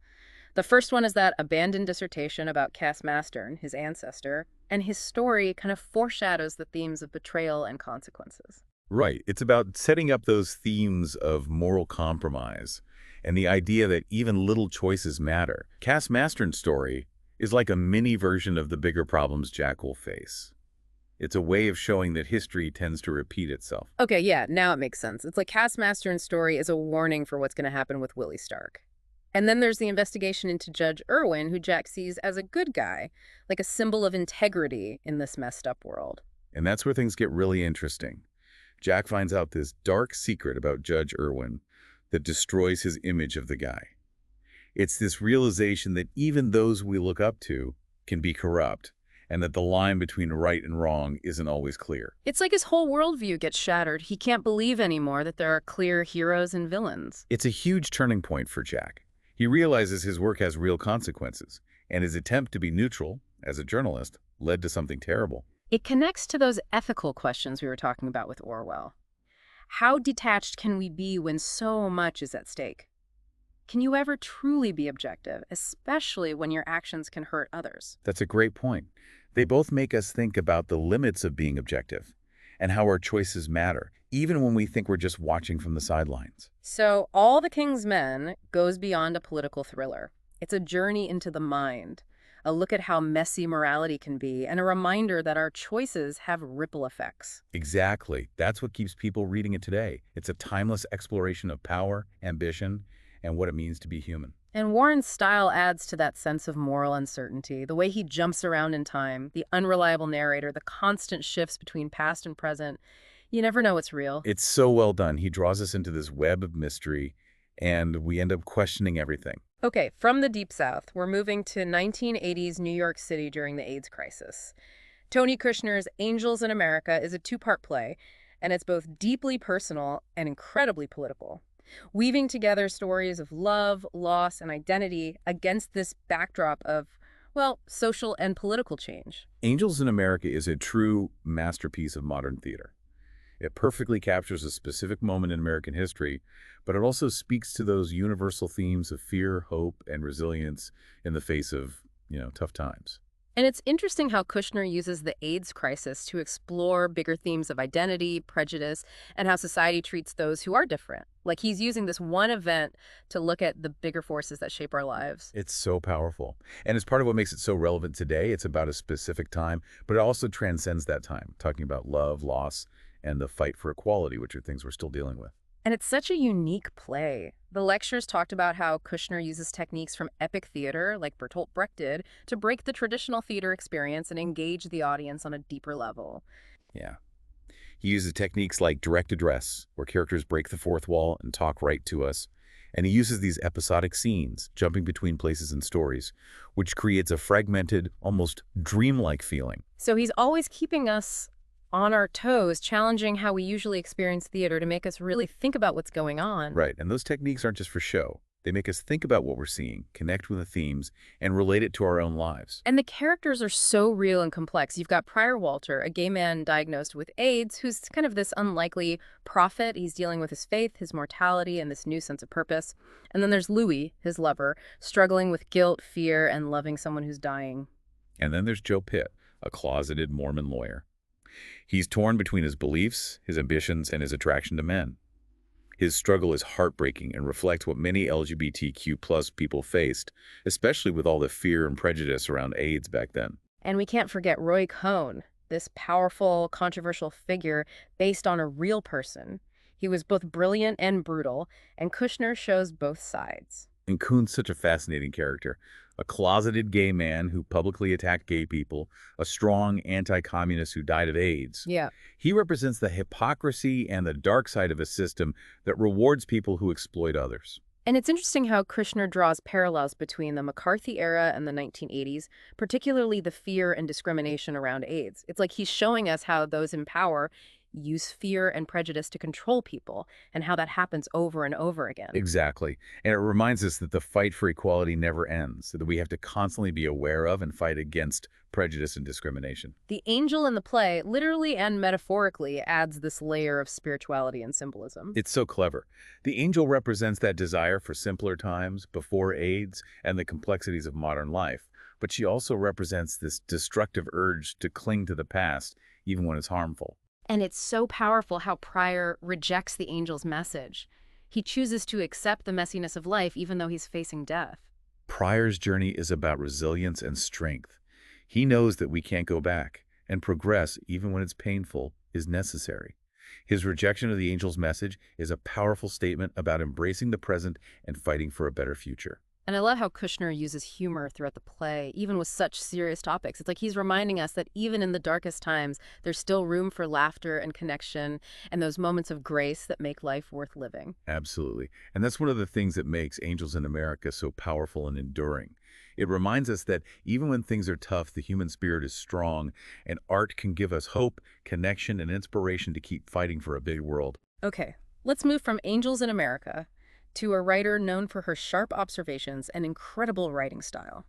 Speaker 1: The first one is that abandoned dissertation about Cass Mastern, his ancestor, and his story kind of foreshadows the themes of betrayal and consequences.
Speaker 2: Right. It's about setting up those themes of moral compromise and the idea that even little choices matter. Cass Mastern's story is like a mini version of the bigger problems Jack will face. It's a way of showing that history tends to repeat itself.
Speaker 1: Okay, yeah, now it makes sense. It's like Cass Mastern's story is a warning for what's going to happen with Willie Stark. And then there's the investigation into Judge Irwin, who Jack sees as a good guy, like a symbol of integrity in this messed up world.
Speaker 2: And that's where things get really interesting. Jack finds out this dark secret about Judge Irwin that destroys his image of the guy. It's this realization that even those we look up to can be corrupt, and that the line between right and wrong isn't always clear.
Speaker 1: It's like his whole worldview gets shattered. He can't believe anymore that there are clear heroes and villains.
Speaker 2: It's a huge turning point for Jack. He realizes his work has real consequences, and his attempt to be neutral, as a journalist, led to something terrible.
Speaker 1: It connects to those ethical questions we were talking about with Orwell. How detached can we be when so much is at stake? Can you ever truly be objective, especially when your actions can hurt others?
Speaker 2: That's a great point. They both make us think about the limits of being objective and how our choices matter, even when we think we're just watching from the sidelines.
Speaker 1: So, All the King's Men goes beyond a political thriller. It's a journey into the mind, a look at how messy morality can be, and a reminder that our choices have ripple effects.
Speaker 2: Exactly. That's what keeps people reading it today. It's a timeless exploration of power, ambition, and what it means to be human.
Speaker 1: And Warren's style adds to that sense of moral uncertainty, the way he jumps around in time, the unreliable narrator, the constant shifts between past and present. You never know what's real.
Speaker 2: It's so well done. He draws us into this web of mystery, and we end up questioning everything.
Speaker 1: Okay, from the Deep South, we're moving to 1980s New York City during the AIDS crisis. Tony Kushner's Angels in America is a 2-part play, and it's both deeply personal and incredibly political, weaving together stories of love, loss, and identity against this backdrop of, well, social and political change.
Speaker 2: Angels in America is a true masterpiece of modern theater. It perfectly captures a specific moment in American history, but it also speaks to those universal themes of fear, hope, and resilience in the face of, tough times.
Speaker 1: And it's interesting how Kushner uses the AIDS crisis to explore bigger themes of identity, prejudice, and how society treats those who are different. Like he's using this one event to look at the bigger forces that shape our lives.
Speaker 2: It's so powerful. And it's part of what makes it so relevant today. It's about a specific time, but it also transcends that time, talking about love, loss, and the fight for equality, which are things we're still dealing with.
Speaker 1: And it's such a unique play. The lectures talked about how Kushner uses techniques from epic theater, like Bertolt Brecht did, to break the traditional theater experience and engage the audience on a deeper level.
Speaker 2: Yeah. He uses techniques like direct address, where characters break the fourth wall and talk right to us. And he uses these episodic scenes, jumping between places and stories, which creates a fragmented, almost dreamlike feeling.
Speaker 1: So he's always keeping us on our toes, challenging how we usually experience theater to make us really think about what's going on.
Speaker 2: Right, and those techniques aren't just for show. They make us think about what we're seeing, connect with the themes, and relate it to our own lives.
Speaker 1: And the characters are so real and complex. You've got Prior Walter, a gay man diagnosed with AIDS, who's kind of this unlikely prophet. He's dealing with his faith, his mortality, and this new sense of purpose. And then there's Louis, his lover, struggling with guilt, fear, and loving someone who's dying.
Speaker 2: And then there's Joe Pitt, a closeted Mormon lawyer. He's torn between his beliefs, his ambitions, and his attraction to men. His struggle is heartbreaking and reflects what many LGBTQ+ people faced, especially with all the fear and prejudice around AIDS back then.
Speaker 1: And we can't forget Roy Cohn, this powerful, controversial figure based on a real person. He was both brilliant and brutal, and Kushner shows both sides.
Speaker 2: And Kuhn's such a fascinating character. A closeted gay man who publicly attacked gay people, a strong anti-communist who died of AIDS.
Speaker 1: Yeah.
Speaker 2: He represents the hypocrisy and the dark side of a system that rewards people who exploit others.
Speaker 1: And it's interesting how Kushner draws parallels between the McCarthy era and the 1980s, particularly the fear and discrimination around AIDS. It's like he's showing us how those in power use fear and prejudice to control people, and how that happens over and over again.
Speaker 2: Exactly. And it reminds us that the fight for equality never ends, that we have to constantly be aware of and fight against prejudice and discrimination.
Speaker 1: The angel in the play, literally and metaphorically, adds this layer of spirituality and symbolism.
Speaker 2: It's so clever. The angel represents that desire for simpler times, before AIDS, and the complexities of modern life. But she also represents this destructive urge to cling to the past, even when it's harmful.
Speaker 1: And it's so powerful how Pryor rejects the angel's message. He chooses to accept the messiness of life even though he's facing death.
Speaker 2: Pryor's journey is about resilience and strength. He knows that we can't go back, and progress, even when it's painful, is necessary. His rejection of the angel's message is a powerful statement about embracing the present and fighting for a better future.
Speaker 1: And I love how Kushner uses humor throughout the play, even with such serious topics. It's like he's reminding us that even in the darkest times, there's still room for laughter and connection and those moments of grace that make life worth living.
Speaker 2: Absolutely. And that's one of the things that makes Angels in America so powerful and enduring. It reminds us that even when things are tough, the human spirit is strong, and art can give us hope, connection, and inspiration to keep fighting for a big world.
Speaker 1: Okay, let's move from Angels in America to a writer known for her sharp observations and incredible writing style.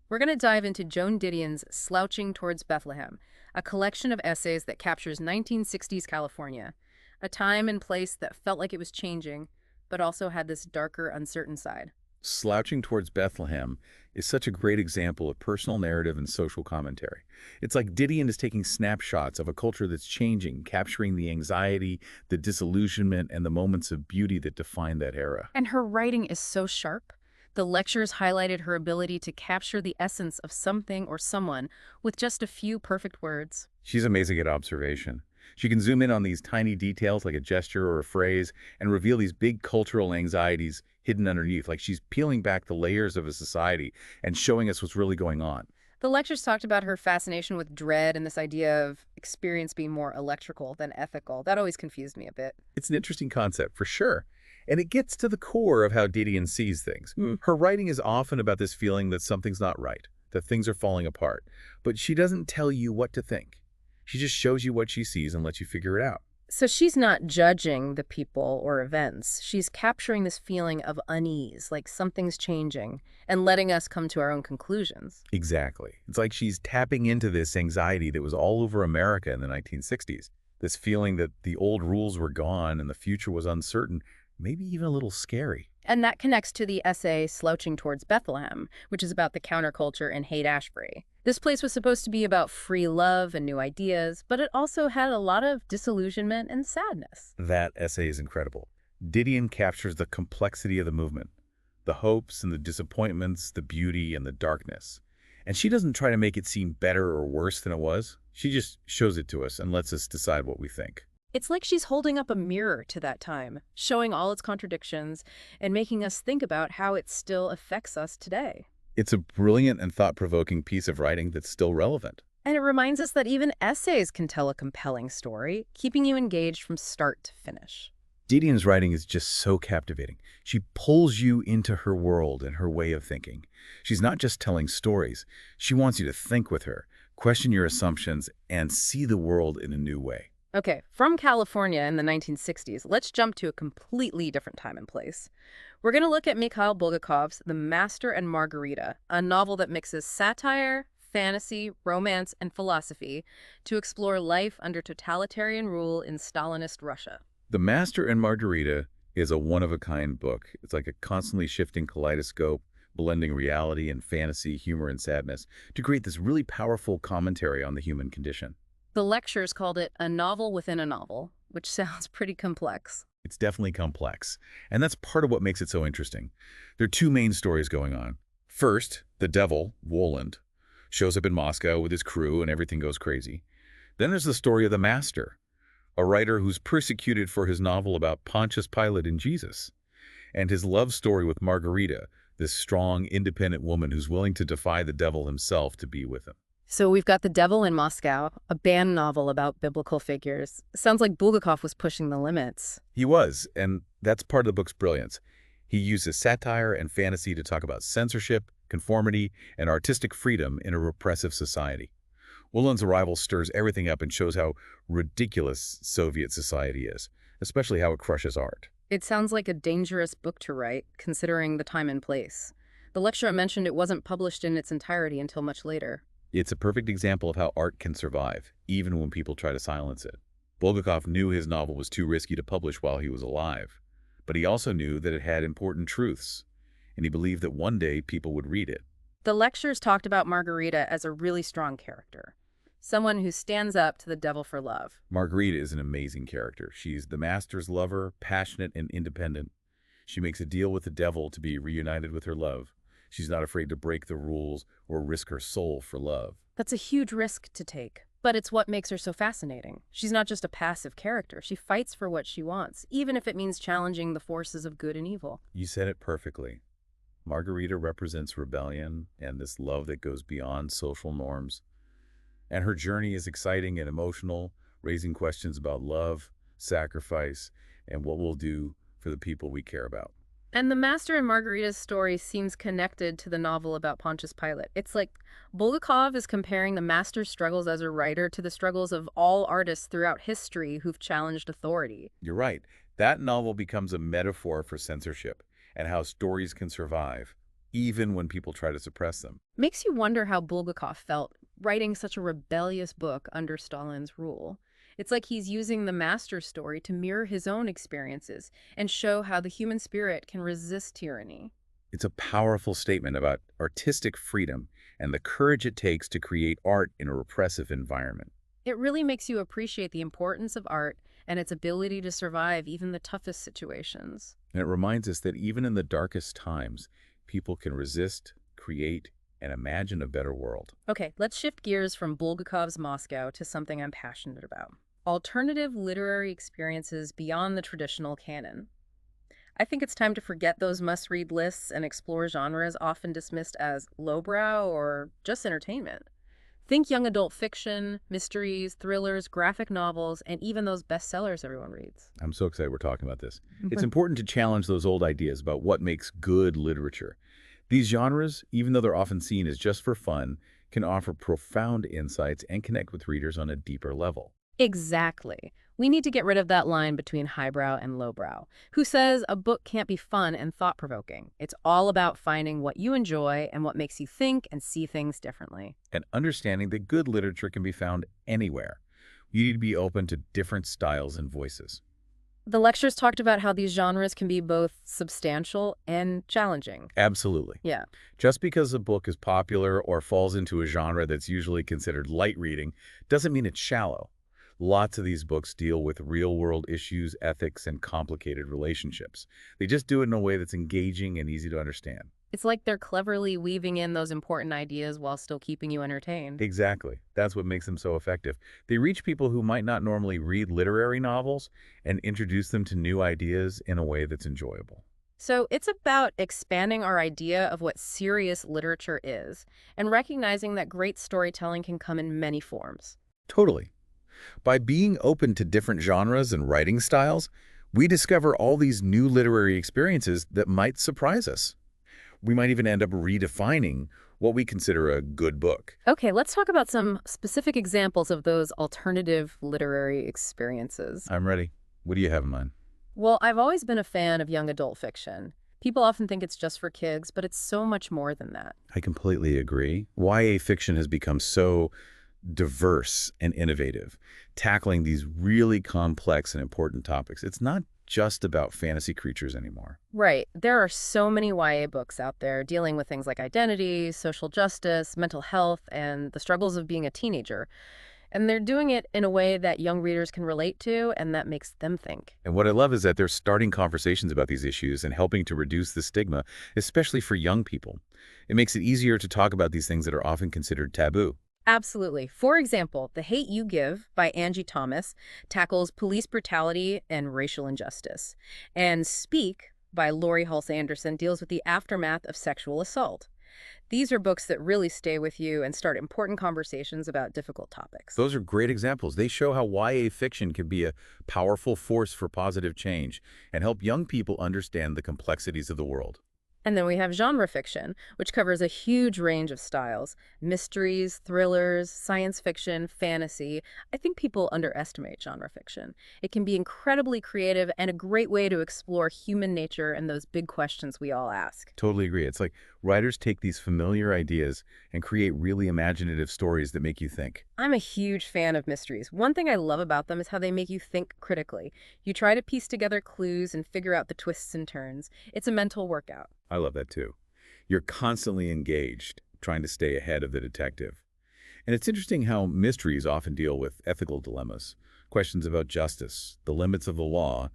Speaker 1: We're going to dive into Joan Didion's Slouching Towards Bethlehem, a collection of essays that captures 1960s California, a time and place that felt like it was changing, but also had this darker, uncertain side.
Speaker 2: Slouching Towards Bethlehem is such a great example of personal narrative and social commentary. It's like Didion is taking snapshots of a culture that's changing, capturing the anxiety, the disillusionment, and the moments of beauty that define that era.
Speaker 1: And her writing is so sharp. The lectures highlighted her ability to capture the essence of something or someone with just a few perfect words.
Speaker 2: She's amazing at observation. She can zoom in on these tiny details like a gesture or a phrase and reveal these big cultural anxieties hidden underneath, like she's peeling back the layers of a society and showing us what's really going on.
Speaker 1: The lectures talked about her fascination with dread and this idea of experience being more electrical than ethical. That always confused me a bit.
Speaker 2: It's an interesting concept, for sure. And it gets to the core of how Didion sees things. Her writing is often about this feeling that something's not right, that things are falling apart. But she doesn't tell you what to think. She just shows you what she sees and lets you figure it out.
Speaker 1: So she's not judging the people or events. She's capturing this feeling of unease, like something's changing, and letting us come to our own conclusions.
Speaker 2: Exactly. It's like she's tapping into this anxiety that was all over America in the 1960s. This feeling that the old rules were gone and the future was uncertain, maybe even a little scary.
Speaker 1: And that connects to the essay Slouching Towards Bethlehem, which is about the counterculture in Haight-Ashbury. This place was supposed to be about free love and new ideas, but it also had a lot of disillusionment and sadness.
Speaker 2: That essay is incredible. Didion captures the complexity of the movement, the hopes and the disappointments, the beauty and the darkness. And she doesn't try to make it seem better or worse than it was. She just shows it to us and lets us decide what we think.
Speaker 1: It's like she's holding up a mirror to that time, showing all its contradictions and making us think about how it still affects us today.
Speaker 2: It's a brilliant and thought-provoking piece of writing that's still relevant.
Speaker 1: And it reminds us that even essays can tell a compelling story, keeping you engaged from start to finish.
Speaker 2: Didion's writing is just so captivating. She pulls you into her world and her way of thinking. She's not just telling stories. She wants you to think with her, question your assumptions, and see the world in a new way.
Speaker 1: Okay, from California in the 1960s, let's jump to a completely different time and place. We're going to look at Mikhail Bulgakov's The Master and Margarita, a novel that mixes satire, fantasy, romance, and philosophy to explore life under totalitarian rule in Stalinist Russia.
Speaker 2: The Master and Margarita is a one-of-a-kind book. It's like a constantly shifting kaleidoscope, blending reality and fantasy, humor and sadness, to create this really powerful commentary on the human condition.
Speaker 1: The lectures called it a novel within a novel, which sounds pretty complex.
Speaker 2: It's definitely complex, and that's part of what makes it so interesting. There are two main stories going on. First, the devil, Woland, shows up in Moscow with his crew and everything goes crazy. Then there's the story of the Master, a writer who's persecuted for his novel about Pontius Pilate and Jesus, and his love story with Margarita, this strong, independent woman who's willing to defy the devil himself to be with him.
Speaker 1: So we've got The Devil in Moscow, a banned novel about biblical figures. Sounds like Bulgakov was pushing the limits.
Speaker 2: He was, and that's part of the book's brilliance. He uses satire and fantasy to talk about censorship, conformity, and artistic freedom in a repressive society. Woland's arrival stirs everything up and shows how ridiculous Soviet society is, especially how it crushes art.
Speaker 1: It sounds like a dangerous book to write, considering the time and place. The lecturer mentioned it wasn't published in its entirety until much later.
Speaker 2: It's a perfect example of how art can survive, even when people try to silence it. Bulgakov knew his novel was too risky to publish while he was alive, but he also knew that it had important truths, and he believed that one day people would read it.
Speaker 1: The lectures talked about Margarita as a really strong character, someone who stands up to the devil for love.
Speaker 2: Margarita is an amazing character. She's the master's lover, passionate and independent. She makes a deal with the devil to be reunited with her love. She's not afraid to break the rules or risk her soul for love.
Speaker 1: That's a huge risk to take, but it's what makes her so fascinating. She's not just a passive character. She fights for what she wants, even if it means challenging the forces of good and evil.
Speaker 2: You said it perfectly. Margarita represents rebellion and this love that goes beyond social norms. And her journey is exciting and emotional, raising questions about love, sacrifice, and what we'll do for the people we care about.
Speaker 1: And the Master and Margarita's story seems connected to the novel about Pontius Pilate. It's like Bulgakov is comparing the Master's struggles as a writer to the struggles of all artists throughout history who've challenged authority.
Speaker 2: You're right. That novel becomes a metaphor for censorship and how stories can survive, even when people try to suppress them.
Speaker 1: Makes you wonder how Bulgakov felt writing such a rebellious book under Stalin's rule. It's like he's using the Master's story to mirror his own experiences and show how the human spirit can resist tyranny.
Speaker 2: It's a powerful statement about artistic freedom and the courage it takes to create art in a repressive environment.
Speaker 1: It really makes you appreciate the importance of art and its ability to survive even the toughest situations.
Speaker 2: And it reminds us that even in the darkest times, people can resist, create, and imagine a better world.
Speaker 1: Okay, let's shift gears from Bulgakov's Moscow to something I'm passionate about. Alternative literary experiences beyond the traditional canon. I think it's time to forget those must-read lists and explore genres often dismissed as lowbrow or just entertainment. Think young adult fiction, mysteries, thrillers, graphic novels, and even those bestsellers everyone reads.
Speaker 2: I'm so excited we're talking about this. It's important to challenge those old ideas about what makes good literature. These genres, even though they're often seen as just for fun, can offer profound insights and connect with readers on a deeper level.
Speaker 1: Exactly. We need to get rid of that line between highbrow and lowbrow. Who says a book can't be fun and thought-provoking? It's all about finding what you enjoy and what makes you think and see things differently.
Speaker 2: And understanding that good literature can be found anywhere. You need to be open to different styles and voices.
Speaker 1: The lectures talked about how these genres can be both substantial and challenging.
Speaker 2: Absolutely.
Speaker 1: Yeah.
Speaker 2: Just because a book is popular or falls into a genre that's usually considered light reading doesn't mean it's shallow. Lots of these books deal with real-world issues, ethics, and complicated relationships. They just do it in a way that's engaging and easy to understand.
Speaker 1: It's like they're cleverly weaving in those important ideas while still keeping you entertained.
Speaker 2: Exactly. That's what makes them so effective. They reach people who might not normally read literary novels and introduce them to new ideas in a way that's enjoyable.
Speaker 1: So it's about expanding our idea of what serious literature is and recognizing that great storytelling can come in many forms.
Speaker 2: Totally. By being open to different genres and writing styles, we discover all these new literary experiences that might surprise us. We might even end up redefining what we consider a good book.
Speaker 1: Okay, let's talk about some specific examples of those alternative literary experiences.
Speaker 2: I'm ready. What do you have in mind?
Speaker 1: Well, I've always been a fan of young adult fiction. People often think it's just for kids, but it's so much more than that.
Speaker 2: I completely agree. YA fiction has become so diverse and innovative, tackling these really complex and important topics. It's not just about fantasy creatures anymore.
Speaker 1: Right. There are so many YA books out there dealing with things like identity, social justice, mental health, and the struggles of being a teenager. And they're doing it in a way that young readers can relate to and that makes them think.
Speaker 2: And what I love is that they're starting conversations about these issues and helping to reduce the stigma, especially for young people. It makes it easier to talk about these things that are often considered taboo.
Speaker 1: Absolutely. For example, The Hate You Give by Angie Thomas tackles police brutality and racial injustice. And Speak by Laurie Halse Anderson deals with the aftermath of sexual assault. These are books that really stay with you and start important conversations about difficult topics.
Speaker 2: Those are great examples. They show how YA fiction can be a powerful force for positive change and help young people understand the complexities of the world.
Speaker 1: And then we have genre fiction, which covers a huge range of styles. Mysteries, thrillers, science fiction, fantasy. I think people underestimate genre fiction. It can be incredibly creative and a great way to explore human nature and those big questions we all ask.
Speaker 2: Totally agree. It's like writers take these familiar ideas and create really imaginative stories that make you think.
Speaker 1: I'm a huge fan of mysteries. One thing I love about them is how they make you think critically. You try to piece together clues and figure out the twists and turns. It's a mental workout.
Speaker 2: I love that too. You're constantly engaged, trying to stay ahead of the detective. And it's interesting how mysteries often deal with ethical dilemmas, questions about justice, the limits of the law,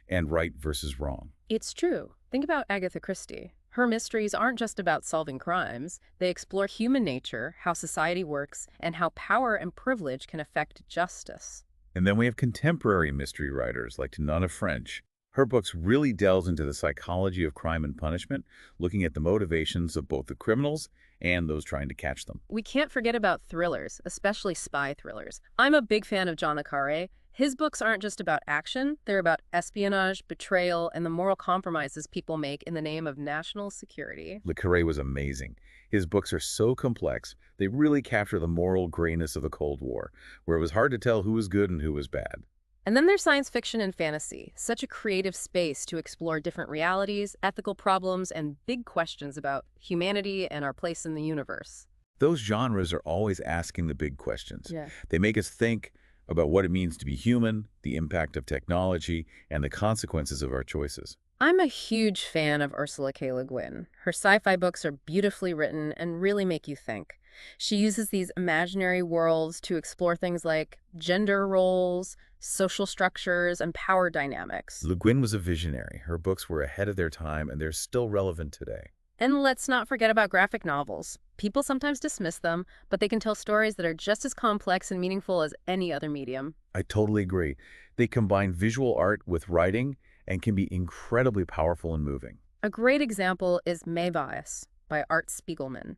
Speaker 2: and right versus wrong.
Speaker 1: It's true. Think about Agatha Christie. Her mysteries aren't just about solving crimes. They explore human nature, how society works, and how power and privilege can affect justice.
Speaker 2: And then we have contemporary mystery writers like Nona French. Her books really delves into the psychology of crime and punishment, looking at the motivations of both the criminals and those trying to catch them.
Speaker 1: We can't forget about thrillers, especially spy thrillers. I'm a big fan of John le Carre. His books aren't just about action, they're about espionage, betrayal, and the moral compromises people make in the name of national security.
Speaker 2: Le Carre was amazing. His books are so complex, they really capture the moral grayness of the Cold War, where it was hard to tell who was good and who was bad.
Speaker 1: And then there's science fiction and fantasy, such a creative space to explore different realities, ethical problems, and big questions about humanity and our place in the universe.
Speaker 2: Those genres are always asking the big questions.
Speaker 1: Yeah.
Speaker 2: They make us think about what it means to be human, the impact of technology, and the consequences of our choices.
Speaker 1: I'm a huge fan of Ursula K. Le Guin. Her sci-fi books are beautifully written and really make you think. She uses these imaginary worlds to explore things like gender roles, social structures, and power dynamics.
Speaker 2: Le Guin was a visionary. Her books were ahead of their time, and they're still relevant today.
Speaker 1: And let's not forget about graphic novels. People sometimes dismiss them, but they can tell stories that are just as complex and meaningful as any other medium.
Speaker 2: I totally agree. They combine visual art with writing and can be incredibly powerful and moving.
Speaker 1: A great example is Maybias by Art Spiegelman.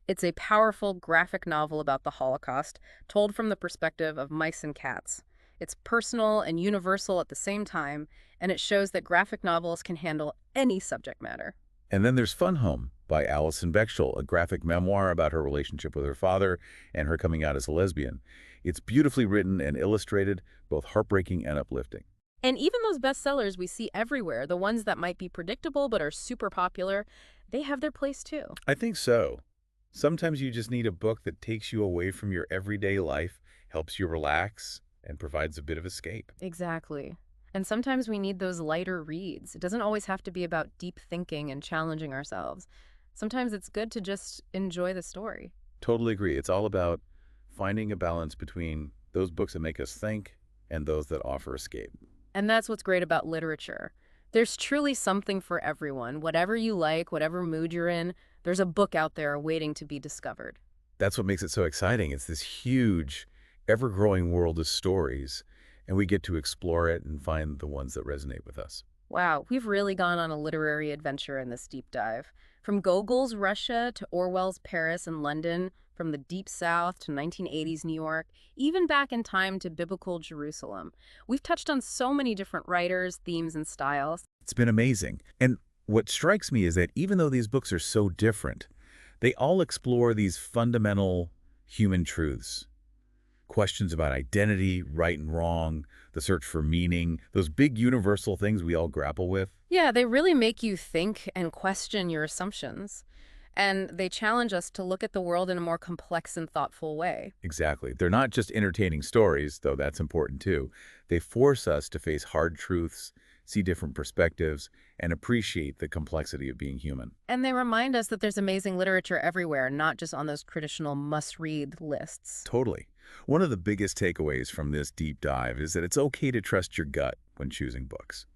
Speaker 1: It's a powerful graphic novel about the Holocaust, told from the perspective of mice and cats. It's personal and universal at the same time, and it shows that graphic novels can handle any subject matter.
Speaker 2: And then there's Fun Home by Alison Bechdel, a graphic memoir about her relationship with her father and her coming out as a lesbian. It's beautifully written and illustrated, both heartbreaking and uplifting.
Speaker 1: And even those bestsellers we see everywhere, the ones that might be predictable but are super popular, they have their place too.
Speaker 2: I think so. Sometimes you just need a book that takes you away from your everyday life, helps you relax, and provides a bit of escape.
Speaker 1: Exactly. And sometimes we need those lighter reads. It doesn't always have to be about deep thinking and challenging ourselves. Sometimes it's good to just enjoy the story.
Speaker 2: Totally agree. It's all about finding a balance between those books that make us think and those that offer escape.
Speaker 1: And that's what's great about literature. There's truly something for everyone. Whatever you like, whatever mood you're in, there's a book out there waiting to be discovered.
Speaker 2: That's what makes it so exciting. It's this huge, ever-growing world of stories, and we get to explore it and find the ones that resonate with us.
Speaker 1: Wow, we've really gone on a literary adventure in this deep dive. From Gogol's Russia to Orwell's Paris and London, from the Deep South to 1980s New York, even back in time to biblical Jerusalem. We've touched on so many different writers, themes, and styles.
Speaker 2: It's been amazing. And what strikes me is that even though these books are so different, they all explore these fundamental human truths. Questions about identity, right and wrong, the search for meaning, those big universal things we all grapple with.
Speaker 1: Yeah, they really make you think and question your assumptions. And they challenge us to look at the world in a more complex and thoughtful way.
Speaker 2: Exactly. They're not just entertaining stories, though that's important too. They force us to face hard truths, see different perspectives, and appreciate the complexity of being human.
Speaker 1: And they remind us that there's amazing literature everywhere, not just on those traditional must-read lists.
Speaker 2: Totally. One of the biggest takeaways from this deep dive is that it's okay to trust your gut when choosing books.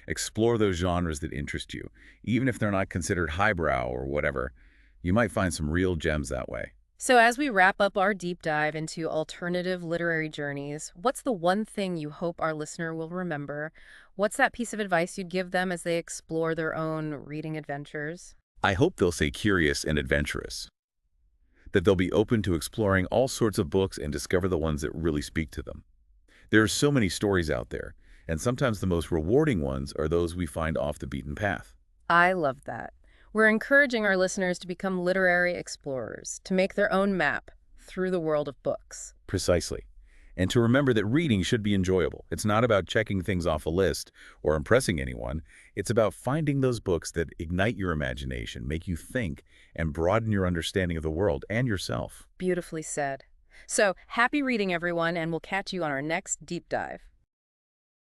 Speaker 2: Explore those genres that interest you, even if they're not considered highbrow or whatever. You might find some real gems that way.
Speaker 1: So as we wrap up our deep dive into alternative literary journeys, what's the one thing you hope our listener will remember? What's that piece of advice you'd give them as they explore their own reading adventures?
Speaker 2: I hope they'll stay curious and adventurous, that they'll be open to exploring all sorts of books and discover the ones that really speak to them. There are so many stories out there, and sometimes the most rewarding ones are those we find off the beaten path.
Speaker 1: I love that. We're encouraging our listeners to become literary explorers, to make their own map through the world of books.
Speaker 2: Precisely. And to remember that reading should be enjoyable. It's not about checking things off a list or impressing anyone. It's about finding those books that ignite your imagination, make you think, and broaden your understanding of the world and yourself.
Speaker 1: Beautifully said. So, happy reading, everyone, and we'll catch you on our next deep dive.